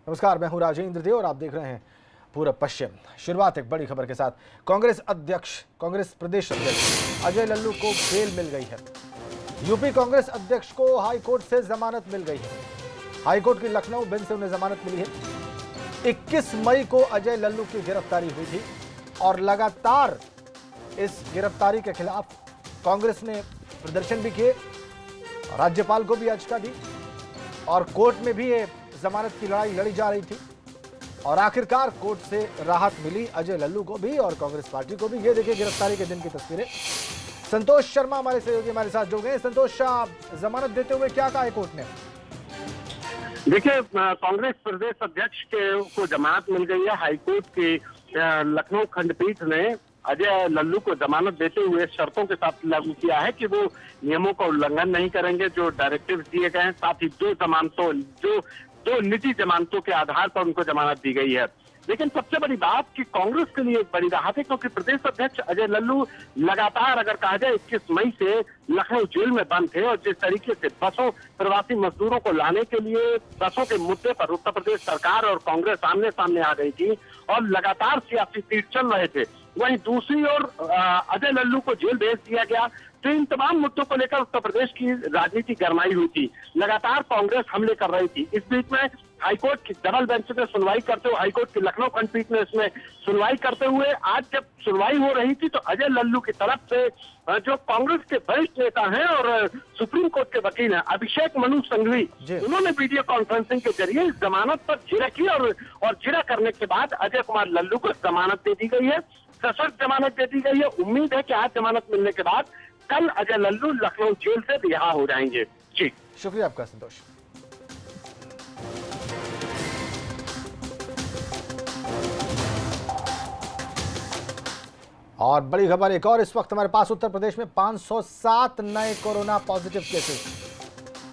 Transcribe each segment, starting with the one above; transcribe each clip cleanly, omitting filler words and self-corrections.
नमस्कार, मैं हूं राजेंद्र देव और आप देख रहे हैं पूरब पश्चिम। शुरुआत एक बड़ी खबर के साथ। कांग्रेस प्रदेश अध्यक्ष अजय लल्लू को बेल मिल गई है। यूपी कांग्रेस अध्यक्ष को हाईकोर्ट से जमानत मिल गई है। हाईकोर्ट की लखनऊ बेंच से उन्हें जमानत मिली है। 21 मई को अजय लल्लू की गिरफ्तारी हुई थी और लगातार इस गिरफ्तारी के खिलाफ कांग्रेस ने प्रदर्शन भी किए, राज्यपाल को भी याचिका दी और कोर्ट में भी ये जमानत की लड़ाई लड़ी जा रही थी और आखिरकार कोर्ट से राहत मिली अजय लल्लू को भी और कांग्रेस पार्टी को भी। ये देखिए गिरफ्तारी के दिन की तस्वीरें। संतोष शर्मा हमारे सहयोगी हमारे साथ जुड़ गए। संतोष, जमानत देते हुए क्या कहा है कोर्ट ने? देखिए, कांग्रेस प्रदेश अध्यक्ष को जमानत मिल गई है। हाईकोर्ट की लखनऊ खंडपीठ ने अजय लल्लू को जमानत देते हुए शर्तों के साथ लागू किया है कि वो नियमों का उल्लंघन नहीं करेंगे जो डायरेक्टिव दिए गए हैं। साथ ही दो निजी जमानतों के आधार पर उनको जमानत दी गई है। लेकिन सबसे बड़ी बात कि कांग्रेस के लिए एक बड़ी राहत है, क्योंकि प्रदेश अध्यक्ष अजय लल्लू लगातार अगर कहा जाए 21 मई से लखनऊ जेल में बंद थे और जिस तरीके से बसों प्रवासी मजदूरों को लाने के लिए बसों के मुद्दे पर उत्तर प्रदेश सरकार और कांग्रेस आमने सामने आ गई थी और लगातार सियासी तीर चल रहे थे, वहीं दूसरी ओर अजय लल्लू को जेल भेज दिया गया। तो इन तमाम मुद्दों को लेकर उत्तर प्रदेश की राजनीति गरमाई हुई थी। लगातार कांग्रेस हमले कर रही थी। इस बीच में हाईकोर्ट की डबल बेंच में सुनवाई करते हुए हाईकोर्ट की लखनऊ खंडपीठ ने इसमें सुनवाई करते हुए आज जब सुनवाई हो रही थी तो अजय लल्लू की तरफ से जो कांग्रेस के वरिष्ठ नेता हैं और सुप्रीम कोर्ट के वकील हैं अभिषेक मनु सिंघवी, उन्होंने वीडियो कॉन्फ्रेंसिंग के जरिए इस जमानत पर जिरह की और जिरह करने के बाद अजय कुमार लल्लू को जमानत दे दी गई है, सशर्त जमानत दे दी गई है। उम्मीद है कि आज जमानत मिलने के बाद कल अजय लल्लू लखनऊ जेल से रिहा हो जाएंगे। जी, शुक्रिया आपका संतोष। और बड़ी खबर एक और इस वक्त हमारे पास। उत्तर प्रदेश में 507 नए कोरोना पॉजिटिव केसेस।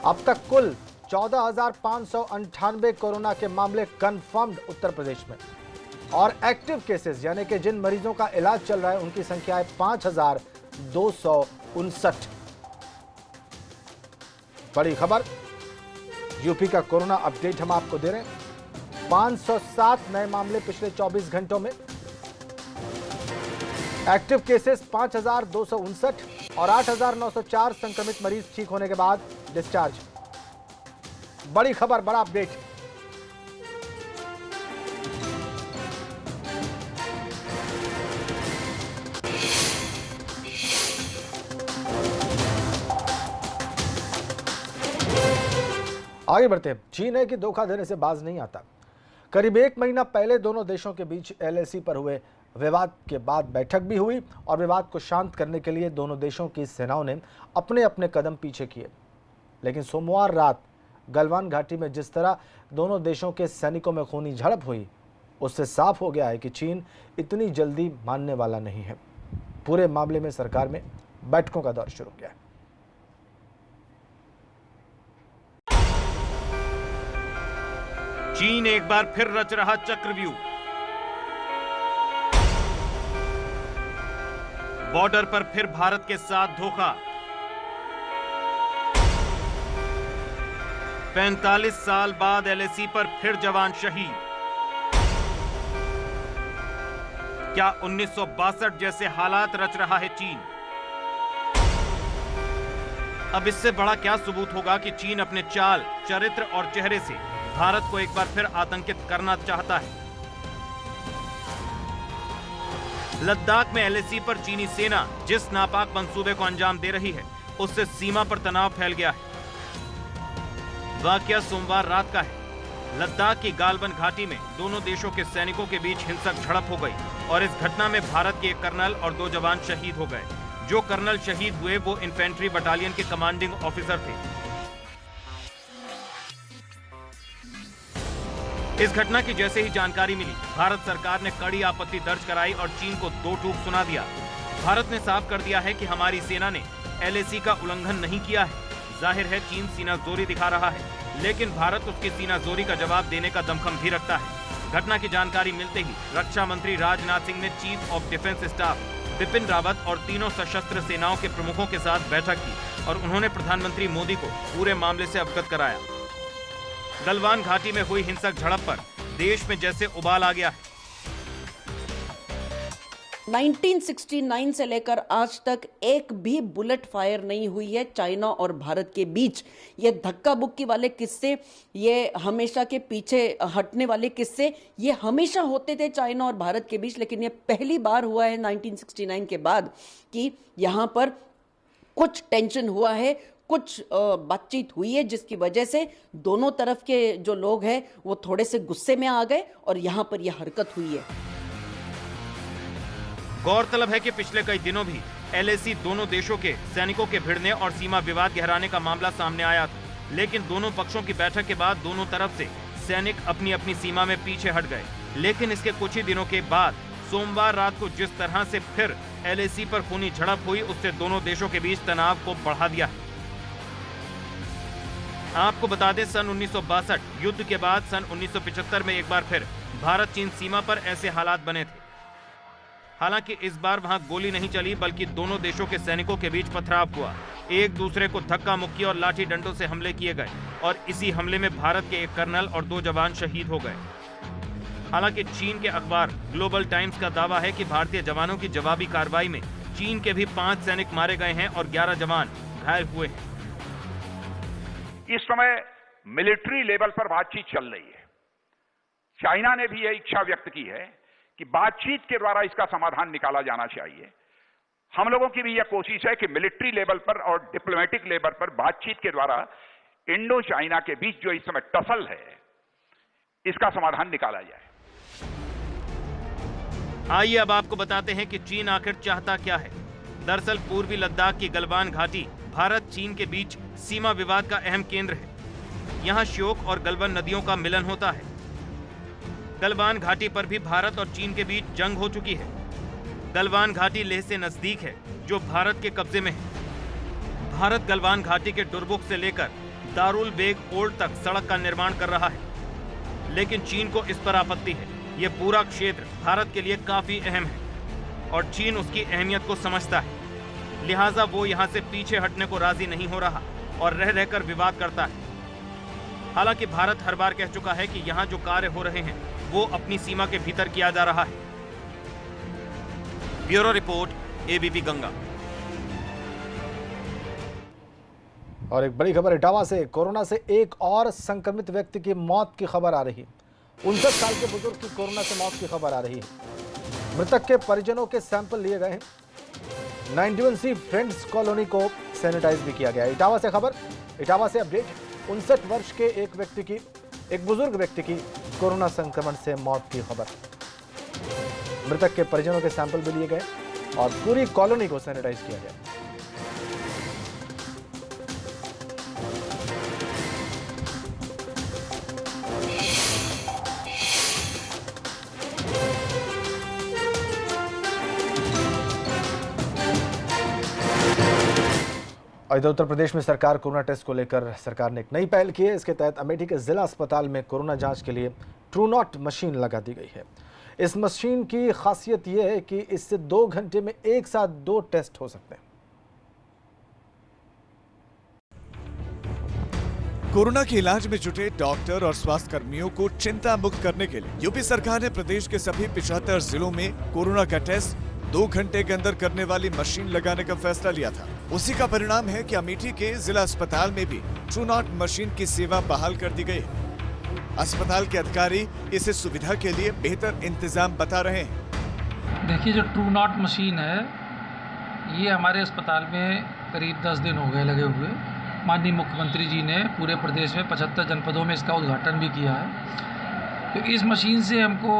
अब तक कुल 14,598 कोरोना के मामले कंफर्म्ड उत्तर प्रदेश में और एक्टिव केसेस यानी कि जिन मरीजों का इलाज चल रहा है उनकी संख्या है 5,259। बड़ी खबर, यूपी का कोरोना अपडेट हम आपको दे रहे हैं। 507 नए मामले पिछले 24 घंटों में, एक्टिव केसेस 5,259 और 8,904 संक्रमित मरीज ठीक होने के बाद डिस्चार्ज। बड़ी खबर, बड़ा अपडेट। आगे बढ़ते हैं। चीन है कि धोखा देने से बाज नहीं आता। करीब 1 महीना पहले दोनों देशों के बीच LAC पर हुए विवाद के बाद बैठक भी हुई और विवाद को शांत करने के लिए दोनों देशों की सेनाओं ने अपने अपने कदम पीछे किए। लेकिन सोमवार रात गलवान घाटी में जिस तरह दोनों देशों के सैनिकों में खूनी झड़प हुई, उससे साफ हो गया है कि चीन इतनी जल्दी मानने वाला नहीं है। पूरे मामले में सरकार में बैठकों का दौर शुरू हो गया है। चीन एक बार फिर रच रहा चक्रव्यूह। बॉर्डर पर फिर भारत के साथ धोखा। 45 साल बाद LAC पर फिर जवान शहीद। क्या 1962 जैसे हालात रच रहा है चीन? अब इससे बड़ा क्या सबूत होगा कि चीन अपने चाल, चरित्र और चेहरे से भारत को एक बार फिर आतंकित करना चाहता है। लद्दाख में LAC पर चीनी सेना जिस नापाक मंसूबे को अंजाम दे रही है, उससे सीमा पर तनाव फैल गया है। वाकया सोमवार रात का है। लद्दाख की गालवन घाटी में दोनों देशों के सैनिकों के बीच हिंसक झड़प हो गई और इस घटना में भारत के एक कर्नल और 2 जवान शहीद हो गए। जो कर्नल शहीद हुए वो इन्फेंट्री बटालियन के कमांडिंग ऑफिसर थे। इस घटना की जैसे ही जानकारी मिली, भारत सरकार ने कड़ी आपत्ति दर्ज कराई और चीन को 2 टूक सुना दिया। भारत ने साफ कर दिया है कि हमारी सेना ने LAC का उल्लंघन नहीं किया है। जाहिर है चीन सीनाजोरी दिखा रहा है, लेकिन भारत उसकी सीनाजोरी का जवाब देने का दमखम भी रखता है। घटना की जानकारी मिलते ही रक्षा मंत्री राजनाथ सिंह ने chief of defence staff Bipin Rawat और तीनों सशस्त्र सेनाओं के प्रमुखों के साथ बैठक की और उन्होंने प्रधानमंत्री मोदी को पूरे मामले से अवगत कराया। गलवान घाटी में हुई हिंसक झड़प पर देश में जैसे उबाल आ गया है। 1969 से लेकर आज तक एक भी बुलेट फायर नहीं हुई है चाइना और भारत के बीच। ये धक्का बुक्की वाले किस्से, ये हमेशा के पीछे हटने वाले किस्से, ये हमेशा होते थे चाइना और भारत के बीच, लेकिन ये पहली बार हुआ है 1969 के बाद कि यहाँ पर कुछ टेंशन हुआ है, कुछ बातचीत हुई है, जिसकी वजह से दोनों तरफ के जो लोग हैं वो थोड़े से गुस्से में आ गए और यहाँ पर यह हरकत हुई है। गौरतलब है कि पिछले कई दिनों भी LAC दोनों देशों के सैनिकों के भिड़ने और सीमा विवाद गहराने का मामला सामने आया था, लेकिन दोनों पक्षों की बैठक के बाद दोनों तरफ से सैनिक अपनी अपनी सीमा में पीछे हट गए। लेकिन इसके कुछ ही दिनों के बाद सोमवार रात को जिस तरह से फिर LAC पर खूनी झड़प हुई, उससे दोनों देशों के बीच तनाव को बढ़ा दिया। आपको बता दें, सन 1962 युद्ध के बाद सन 1975 में एक बार फिर भारत चीन सीमा पर ऐसे हालात बने थे। हालांकि इस बार वहां गोली नहीं चली, बल्कि दोनों देशों के सैनिकों के बीच पथराव हुआ। एक दूसरे को धक्का मुक्की और लाठी डंडों से हमले किए गए और इसी हमले में भारत के एक कर्नल और 2 जवान शहीद हो गए। हालांकि चीन के अखबार ग्लोबल टाइम्स का दावा है कि भारतीय जवानों की जवाबी कार्रवाई में चीन के भी 5 सैनिक मारे गए हैं और 11 जवान घायल हुए हैं। इस समय मिलिट्री लेवल पर बातचीत चल रही है। चाइना ने भी यह इच्छा व्यक्त की है कि बातचीत के द्वारा इसका समाधान निकाला जाना चाहिए। हम लोगों की भी यह कोशिश है कि मिलिट्री लेवल पर और डिप्लोमेटिक लेवल पर बातचीत के द्वारा इंडो चाइना के बीच जो इस समय टसल है, इसका समाधान निकाला जाए। आइए अब आपको बताते हैं कि चीन आखिर चाहता क्या है। दरअसल पूर्वी लद्दाख की गलवान घाटी भारत चीन के बीच सीमा विवाद का अहम केंद्र है। यहाँ श्योक और गलवान नदियों का मिलन होता है। गलवान घाटी पर भी भारत और चीन के बीच जंग हो चुकी है। गलवान घाटी लेह से नजदीक है, जो भारत के कब्जे में है। भारत गलवान घाटी के डुरबुक से लेकर दारुल बेग ओल्ड तक सड़क का निर्माण कर रहा है, लेकिन चीन को इस पर आपत्ति है। यह पूरा क्षेत्र भारत के लिए काफी अहम है और चीन उसकी अहमियत को समझता है। लिहाजा वो यहाँ से पीछे हटने को राजी नहीं हो रहा और रह रहकर विवाद करता है। हालांकि भारत हर बार कह चुका है कि यहाँ जो कार्य हो रहे हैं वो अपनी सीमा के भीतर किया जा रहा है। Bureau report, ABP Ganga. और एक बड़ी खबर इटावा से, कोरोना से एक और संक्रमित व्यक्ति की मौत की खबर आ रही है। 59 साल के बुजुर्ग की कोरोना से मौत की खबर आ रही है। मृतक के परिजनों के सैंपल लिए गए हैं। 91C फ्रेंड्स कॉलोनी को सैनिटाइज भी किया गया। इटावा से खबर, इटावा से अपडेट। 59 वर्ष के एक बुजुर्ग व्यक्ति की कोरोना संक्रमण से मौत की खबर। मृतक के परिजनों के सैंपल भी लिए गए और पूरी कॉलोनी को सैनिटाइज किया गया। इधर उत्तर प्रदेश में सरकार कोरोना टेस्ट को लेकर सरकार ने एक नई पहल की है। इसके तहत अमेठी के जिला अस्पताल में कोरोना जांच के लिए ट्रूनॉट मशीन लगा दी गई है। इस मशीन की खासियत यह है कि इससे 2 घंटे में एक साथ 2 टेस्ट हो सकते हैं। कोरोना के इलाज में जुटे डॉक्टर और स्वास्थ्य कर्मियों को चिंता मुक्त करने के लिए यूपी सरकार ने प्रदेश के सभी 75 जिलों में कोरोना का टेस्ट 2 घंटे के अंदर करने वाली मशीन लगाने का फैसला लिया था। उसी का परिणाम है कि अमेठी के जिला अस्पताल में भी ट्रूनॉट मशीन की सेवा बहाल कर दी गई है। अस्पताल के अधिकारी इसे सुविधा के लिए बेहतर इंतजाम बता रहे हैं। देखिए, जो ट्रूनॉट मशीन है ये हमारे अस्पताल में करीब 10 दिन हो गए लगे हुए। माननीय मुख्यमंत्री जी ने पूरे प्रदेश में 75 जनपदों में इसका उद्घाटन भी किया है। तो इस मशीन से हमको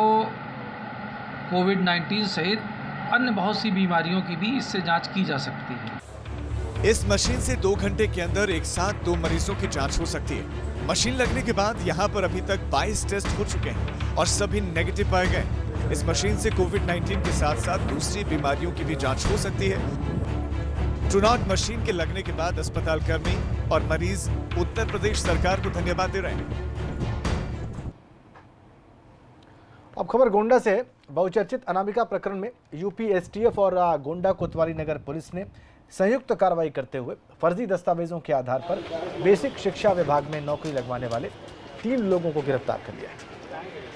कोविड-19 सहित अन्य बहुत सी बीमारियों की भी इससे जांच की जा सकती है। इस मशीन से 2 घंटे के अंदर एक साथ 2 मरीजों की जांच हो सकती है। मशीन लगने के बाद यहाँ पर अभी तक 22 टेस्ट हो चुके हैं और सभी नेगेटिव पाए गए। इस मशीन से कोविड-19 के साथ साथ दूसरी बीमारियों की भी जांच हो सकती है। ट्रूनॉट मशीन के लगने के बाद अस्पताल कर्मी और मरीज उत्तर प्रदेश सरकार को धन्यवाद दे रहे हैं। अब खबर गोंडा से। बहुचर्चित अनामिका प्रकरण में यूपी STF और गोंडा कोतवाली नगर पुलिस ने संयुक्त कार्रवाई करते हुए फर्जी दस्तावेजों के आधार पर बेसिक शिक्षा विभाग में नौकरी लगवाने वाले 3 लोगों को गिरफ्तार कर लिया है।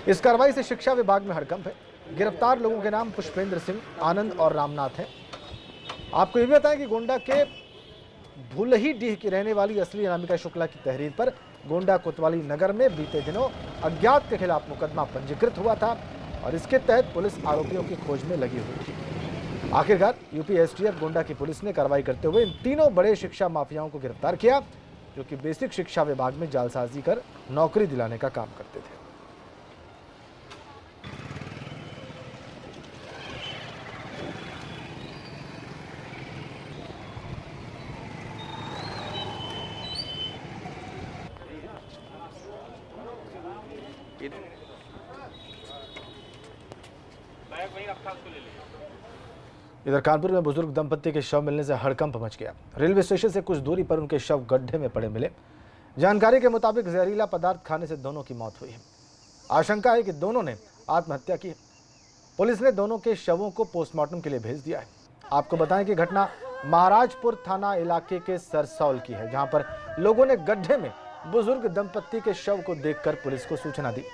इस कार्रवाई से शिक्षा विभाग में हड़कंप है। गिरफ्तार लोगों के नाम पुष्पेंद्र सिंह, आनंद और रामनाथ हैं। आपको ये भी बताएं कि गोंडा के भूलहीडीह की रहने वाली असली अनामिका शुक्ला की तहरीर पर गोंडा कोतवाली नगर में बीते दिनों अज्ञात के खिलाफ मुकदमा पंजीकृत हुआ था और इसके तहत पुलिस आरोपियों की खोज में लगी हुई थी। आखिरकार यूपी एसटीएफ गोंडा की पुलिस ने कार्रवाई करते हुए इन तीनों बड़े शिक्षा माफियाओं को गिरफ्तार किया, जो कि बेसिक शिक्षा विभाग में जालसाजी कर नौकरी दिलाने का काम करते थे। इधर कानपुर में बुजुर्ग दंपत्ति के शव मिलने से हड़कंप मच गया। रेलवे स्टेशन से कुछ दूरी पर उनके शव गड्ढे में पड़े मिले। जानकारी के मुताबिक जहरीला पदार्थ खाने से दोनों की मौत हुई है। आशंका है कि दोनों ने आत्महत्या की है। पुलिस ने दोनों के शवों को पोस्टमार्टम के लिए भेज दिया है। आपको बताएं कि घटना महाराजपुर थाना इलाके के सरसौल की है, जहां पर लोगों ने गड्ढे में बुजुर्ग दंपत्ति के शव को देखकर पुलिस को सूचना दी।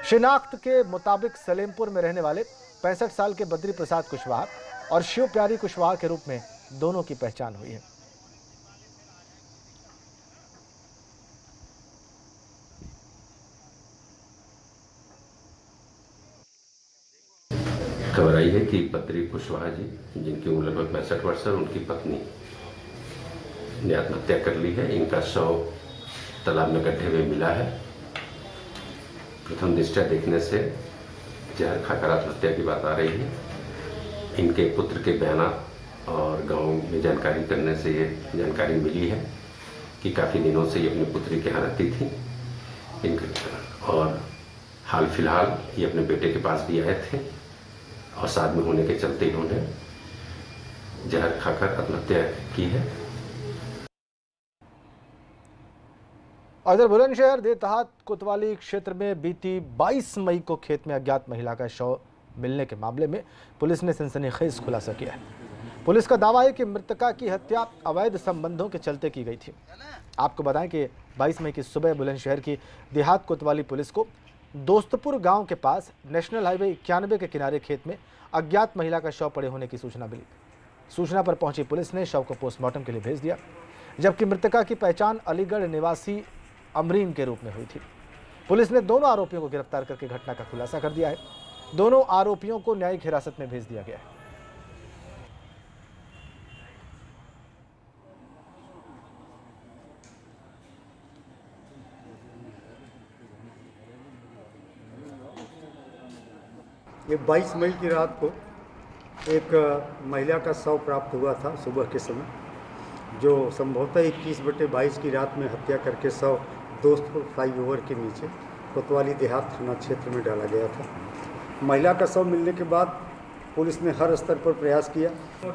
शिनाख्त के मुताबिक सलेमपुर में रहने वाले 65 साल के बद्री प्रसाद कुशवाहा और शिव प्यारी कुशवाहा के रूप में दोनों की पहचान हुई है। खबर आई है कि बद्री कुशवाहा जी, जिनकी उम्र लगभग 65 वर्ष है, उनकी पत्नी ने आत्महत्या कर ली है। इनका शव तालाब में गड्ढे में मिला है। प्रथम दृष्टया देखने से जहर खाकर आत्महत्या की बात आ रही है। इनके पुत्र के बयान और गांव में जानकारी करने से ये जानकारी मिली है कि काफ़ी दिनों से ये अपने पुत्री के यहाँ रहती थी और हाल फिलहाल ये अपने बेटे के पास भी आए थे और साथ में होने के चलते इन्होंने जहर खाकर आत्महत्या की है। इधर बुलंदशहर देवतहात कोतवाली क्षेत्र में बीती 22 मई को खेत में अज्ञात महिला का शव मिलने के मामले में पुलिस ने सनसनीखेज खुलासा किया है। पुलिस का दावा है कि मृतका की हत्या अवैध संबंधों के चलते की गई थी। आपको बताएं कि 22 मई की सुबह बुलंदशहर की देहात कोतवाली पुलिस को दोस्तपुर गांव के पास नेशनल हाईवे 91 के किनारे खेत में अज्ञात महिला का शव पड़े होने की सूचना मिली। सूचना पर पहुंची पुलिस ने शव को पोस्टमार्टम के लिए भेज दिया, जबकि मृतका की पहचान अलीगढ़ निवासी अमरीन के रूप में हुई थी। पुलिस ने दोनों आरोपियों को गिरफ्तार करके घटना का खुलासा कर दिया है। दोनों आरोपियों को न्यायिक हिरासत में भेज दिया गया है। ये 22 मई की रात को एक महिला का शव प्राप्त हुआ था सुबह के समय, जो संभवतः 21/22 की रात में हत्या करके शव दोस्तपुर फ्लाईओवर के नीचे कोतवाली देहात थाना क्षेत्र में डाला गया था। महिला का शव मिलने के बाद पुलिस ने हर स्तर पर प्रयास किया।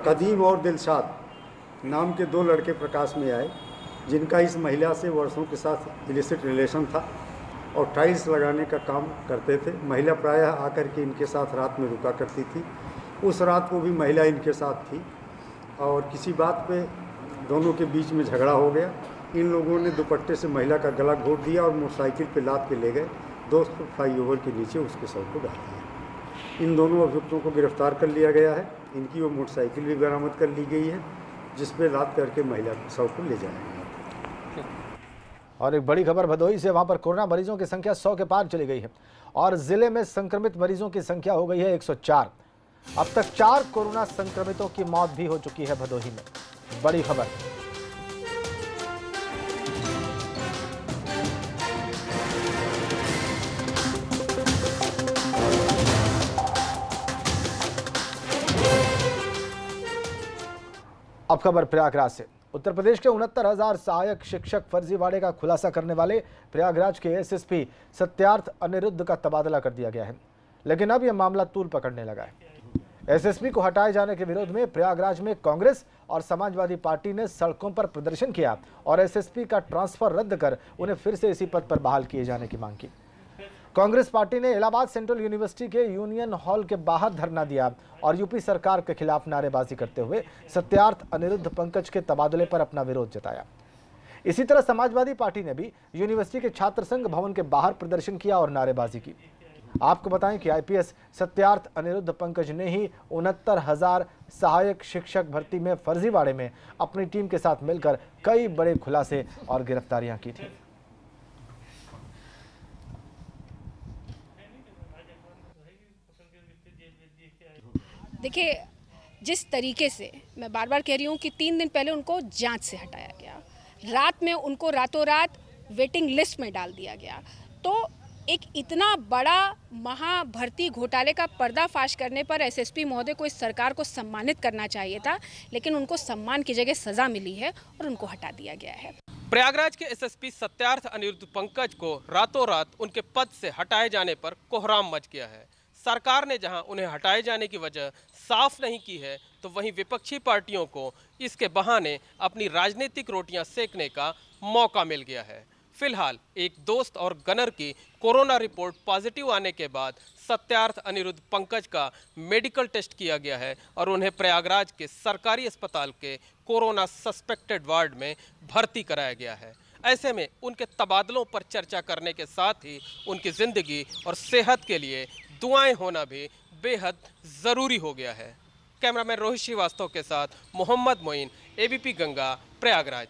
कदीम और दिलशाद नाम के 2 लड़के प्रकाश में आए, जिनका इस महिला से वर्षों के साथ इलिसिट रिलेशन था और टाइल्स लगाने का काम करते थे। महिला प्रायः आकर के इनके साथ रात में रुका करती थी। उस रात को भी महिला इनके साथ थी और किसी बात पे दोनों के बीच में झगड़ा हो गया। इन लोगों ने दुपट्टे से महिला का गला घोट दिया और मोटरसाइकिल पे लाद के ले गए। दोस्तपुर फ्लाईओवर के नीचे उसके शव को डाल दिया। इन दोनों अभियुक्तों को गिरफ्तार कर लिया गया है। इनकी वो मोटरसाइकिल भी बरामद कर ली गई है, जिस पे लाद करके महिला के शव को ले जाया गया। और एक बड़ी खबर भदोही से, वहां पर कोरोना मरीजों की संख्या 100 के पार चली गई है और जिले में संक्रमित मरीजों की संख्या हो गई है 104। अब तक 4 कोरोना संक्रमितों की मौत भी हो चुकी है भदोही में। बड़ी खबर। अब खबर प्रयागराज से। उत्तर प्रदेश के 69,000 सहायक शिक्षक फर्जीवाड़े का खुलासा करने वाले प्रयागराज के एसएसपी सत्यार्थ अनिरुद्ध का तबादला कर दिया गया है, लेकिन अब यह मामला तूल पकड़ने लगा है। एसएसपी को हटाए जाने के विरोध में प्रयागराज में कांग्रेस और समाजवादी पार्टी ने सड़कों पर प्रदर्शन किया और एसएसपी का ट्रांसफर रद्द कर उन्हें फिर से इसी पद पर बहाल किए जाने की मांग की। कांग्रेस पार्टी ने इलाहाबाद सेंट्रल यूनिवर्सिटी के यूनियन हॉल के बाहर धरना दिया और यूपी सरकार के खिलाफ नारेबाजी करते हुए सत्यार्थ अनिरुद्ध पंकज के तबादले पर अपना विरोध जताया। इसी तरह समाजवादी पार्टी ने भी यूनिवर्सिटी के छात्र संघ भवन के बाहर प्रदर्शन किया और नारेबाजी की। आपको बताएं कि आईपीएस सत्यार्थ अनिरुद्ध पंकज ने ही 69,000 सहायक शिक्षक भर्ती में फर्जीवाड़े में अपनी टीम के साथ मिलकर कई बड़े खुलासे और गिरफ्तारियां की थी। देखिए, जिस तरीके से मैं बार बार कह रही हूँ कि 3 दिन पहले उनको जांच से हटाया गया, रात में उनको रातों रात वेटिंग लिस्ट में डाल दिया गया, तो एक इतना बड़ा महाभर्ती घोटाले का पर्दाफाश करने पर एसएसपी महोदय को इस सरकार को सम्मानित करना चाहिए था, लेकिन उनको सम्मान की जगह सजा मिली है और उनको हटा दिया गया है। प्रयागराज के एसएसपी सत्यार्थ अनिरुद्ध पंकज को रातों रात उनके पद से हटाए जाने पर कोहराम मच गया है। सरकार ने जहां उन्हें हटाए जाने की वजह साफ नहीं की है, तो वहीं विपक्षी पार्टियों को इसके बहाने अपनी राजनीतिक रोटियां सेकने का मौका मिल गया है। फिलहाल एक दोस्त और गनर की कोरोना रिपोर्ट पॉजिटिव आने के बाद सत्यार्थ अनिरुद्ध पंकज का मेडिकल टेस्ट किया गया है और उन्हें प्रयागराज के सरकारी अस्पताल के कोरोना सस्पेक्टेड वार्ड में भर्ती कराया गया है। ऐसे में उनके तबादलों पर चर्चा करने के साथ ही उनकी जिंदगी और सेहत के लिए दुआएं होना भी बेहद ज़रूरी हो गया है। कैमरामैन रोहित श्रीवास्तव के साथ मोहम्मद मोइन, एबीपी गंगा, प्रयागराज।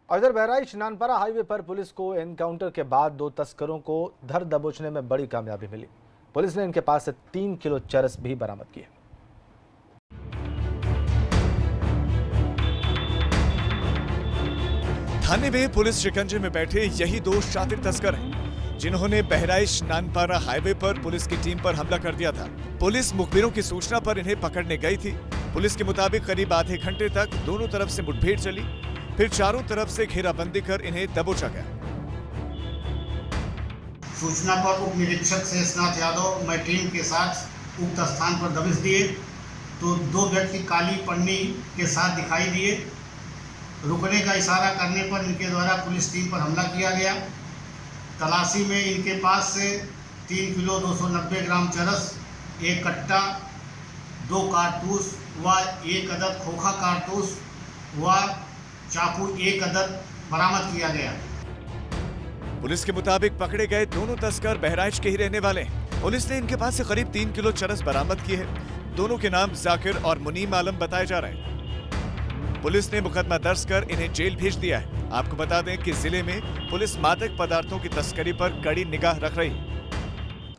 उधर बहराइच नानपारा हाईवे पर पुलिस को एनकाउंटर के बाद 2 तस्करों को धर दबोचने में बड़ी कामयाबी मिली। पुलिस ने इनके पास से 3 किलो चरस भी बरामद किए। थाने में पुलिस शिकंजे में बैठे यही 2 शातिर तस्कर हैं जिन्होंने बहराइच नानपारा हाईवे पर पुलिस की टीम पर हमला कर दिया था। पुलिस मुखबिरों की सूचना पर इन्हें पकड़ने गई थी। पुलिस के मुताबिक करीब आधे घंटे तक दोनों तरफ से मुठभेड़ चली, फिर चारों तरफ से घेराबंदी कर इन्हें दबोचा गया। सूचना पर उप निरीक्षक शेषनाथ यादव मैं टीम के साथ उक्त स्थान पर दबिश दिए तो 2 व्यक्ति काली पन्नी के साथ दिखाई दिए। रुकने का इशारा करने पर इनके द्वारा पुलिस टीम पर हमला किया गया। तलाशी में इनके पास से 3 किलो 290 ग्राम चरस, 1 कट्टा, 2 कारतूस व 1 अदद खोखा कारतूस व चाकू 1 अदद बरामद किया गया। पुलिस के मुताबिक पकड़े गए दोनों तस्कर बहराइच के ही रहने वाले हैं। पुलिस ने इनके पास से करीब 3 किलो चरस बरामद की है। दोनों के नाम जाकिर और मुनीम आलम बताए जा रहे हैं। पुलिस ने मुकदमा दर्ज कर इन्हें जेल भेज दिया है। आपको बता दें कि जिले में पुलिस मादक पदार्थों की तस्करी पर कड़ी निगाह रख रही है।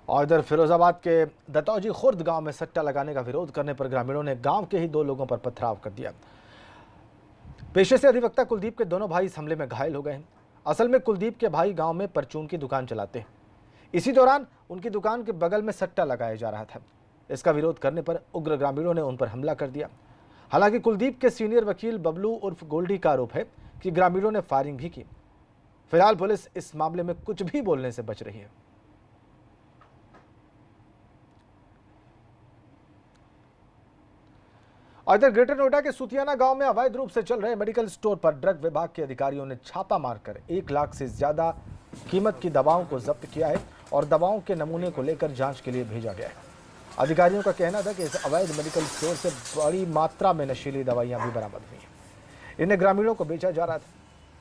और इधर फिरोजाबाद के दतौजी खुर्द गांव में सट्टा लगाने का विरोध करने पर ग्रामीणों ने गांव के ही 2 लोगों पर पथराव कर दिया। पेशे से अधिवक्ता कुलदीप के दोनों भाई इस हमले में घायल हो गए हैं। असल में कुलदीप के भाई गांव में परचून की दुकान चलाते हैं। इसी दौरान उनकी दुकान के बगल में सट्टा लगाया जा रहा था। इसका विरोध करने पर उग्र ग्रामीणों ने उन पर हमला कर दिया। हालांकि कुलदीप के सीनियर वकील बबलू उर्फ गोल्डी का आरोप है कि ग्रामीणों ने फायरिंग भी की। फिलहाल पुलिस इस मामले में कुछ भी बोलने से बच रही है। और इधर ग्रेटर नोएडा के सुतियाना गांव में अवैध रूप से चल रहे मेडिकल स्टोर पर ड्रग विभाग के अधिकारियों ने छापा मारकर 1 लाख से ज्यादा कीमत की दवाओं को जब्त किया है और दवाओं के नमूने को लेकर जांच के लिए भेजा गया है। अधिकारियों का कहना था कि इस अवैध मेडिकल स्टोर से बड़ी मात्रा में नशीली दवाइयां भी बरामद हुई हैं। इन्हें ग्रामीणों को बेचा जा रहा था।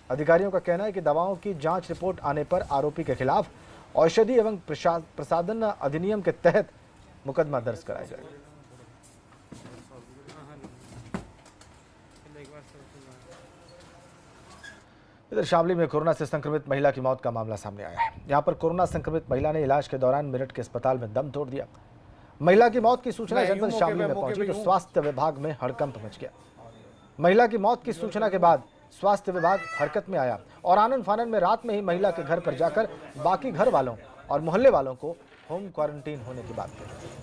अधिकारियों का कहना है कि दवाओं की जांच रिपोर्ट आने पर आरोपी के खिलाफ औषधि एवं प्रसाधन अधिनियम के तहत मुकदमा दर्ज कराया जाएगा। इधर शामली में कोरोना से संक्रमित महिला की मौत का मामला सामने आया है। यहां पर कोरोना संक्रमित महिला ने इलाज के दौरान मेरठ के अस्पताल में दम तोड़ दिया। महिला की मौत की सूचना जब शामली में पहुंची तो स्वास्थ्य विभाग में हड़कंप मच गया। महिला की मौत की सूचना के बाद स्वास्थ्य विभाग हरकत में आया और आनन फानन में रात में ही महिला के घर पर जाकर बाकी घर वालों और मोहल्ले वालों को होम क्वारंटीन होने की बात कही।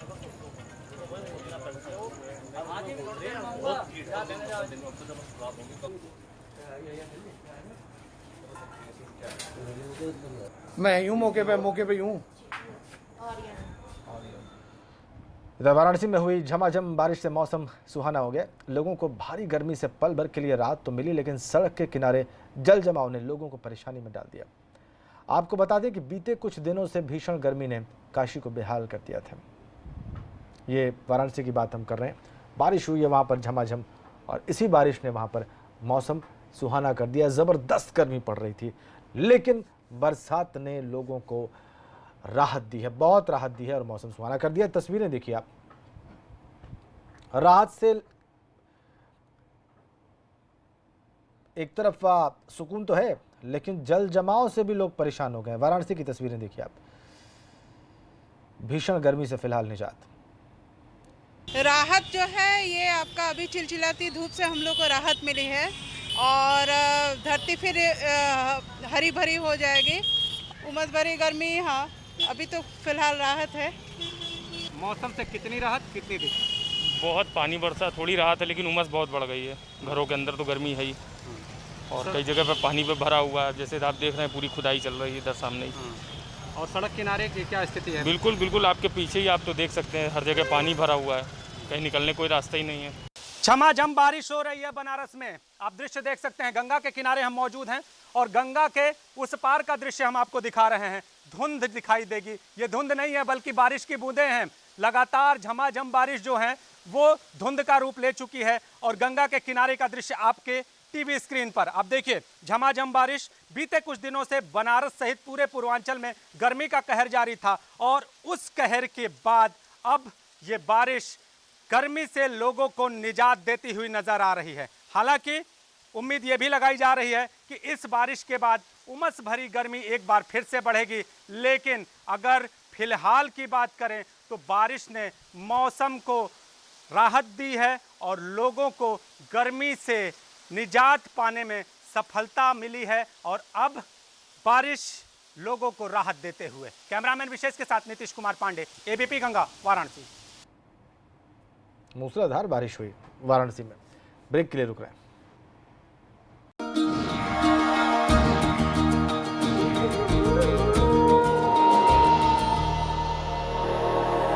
मैं यूं मौके पे यूं। इधर वाराणसी में हुई झमाझम बारिश से मौसम सुहाना हो गया। लोगों को भारी गर्मी से पल भर के लिए राहत तो मिली, लेकिन सड़क के किनारे जल जमाव ने लोगों को परेशानी में डाल दिया। आपको बता दें कि बीते कुछ दिनों से भीषण गर्मी ने काशी को बेहाल कर दिया था। ये वाराणसी की बात हम कर रहे हैं। बारिश हुई है वहाँ पर झमाझम और इसी बारिश ने वहाँ पर मौसम सुहाना कर दिया। ज़बरदस्त गर्मी पड़ रही थी, लेकिन बरसात ने लोगों को राहत दी है, बहुत राहत दी है और मौसम सुहाना कर दिया। तस्वीरें देखिए आप, राहत से एक तरफ सुकून तो है, लेकिन जल जमाव से भी लोग परेशान हो गए। वाराणसी की तस्वीरें देखिए आप, भीषण गर्मी से फिलहाल निजात। राहत जो है ये आपका अभी चिलचिलाती धूप से हम लोग को राहत मिली है और धरती फिर हरी भरी हो जाएगी। उमस भरी गर्मी, हाँ अभी तो फिलहाल राहत है। मौसम से कितनी राहत, कितनी दिक्कत? बहुत पानी बरसा, थोड़ी राहत है, लेकिन उमस बहुत बढ़ गई है। घरों के अंदर तो गर्मी है ही और कई जगह पर पानी पे भरा हुआ है। जैसे आप देख रहे हैं पूरी खुदाई चल रही है इधर सामने ही। और सड़क किनारे की क्या स्थिति है? बिल्कुल बिल्कुल, आपके पीछे ही आप तो देख सकते हैं, हर जगह पानी भरा हुआ है, कहीं निकलने कोई रास्ता ही नहीं है। झमाझम बारिश हो रही है बनारस में। आप दृश्य देख सकते हैं, गंगा के किनारे हम मौजूद हैं और गंगा के उस पार का दृश्य हम आपको दिखा रहे हैं। धुंध दिखाई देगी, ये धुंध नहीं है बल्कि बारिश की बूंदें हैं। लगातार झमाझम बारिश जो है वो धुंध का रूप ले चुकी है और गंगा के किनारे का दृश्य आपके टीवी स्क्रीन पर आप देखिए। झमाझम बारिश, बीते कुछ दिनों से बनारस सहित पूरे पूर्वांचल में गर्मी का कहर जारी था और उस कहर के बाद अब ये बारिश गर्मी से लोगों को निजात देती हुई नजर आ रही है। हालांकि उम्मीद ये भी लगाई जा रही है कि इस बारिश के बाद उमस भरी गर्मी एक बार फिर से बढ़ेगी, लेकिन अगर फिलहाल की बात करें तो बारिश ने मौसम को राहत दी है और लोगों को गर्मी से निजात पाने में सफलता मिली है और अब बारिश लोगों को राहत देते हुए। कैमरामैन विशेष के साथ नीतीश कुमार पांडे, एबीपी गंगा, वाराणसी। मूसलाधार बारिश हुई वाराणसी में। ब्रेक के लिए रुक रहे हैं।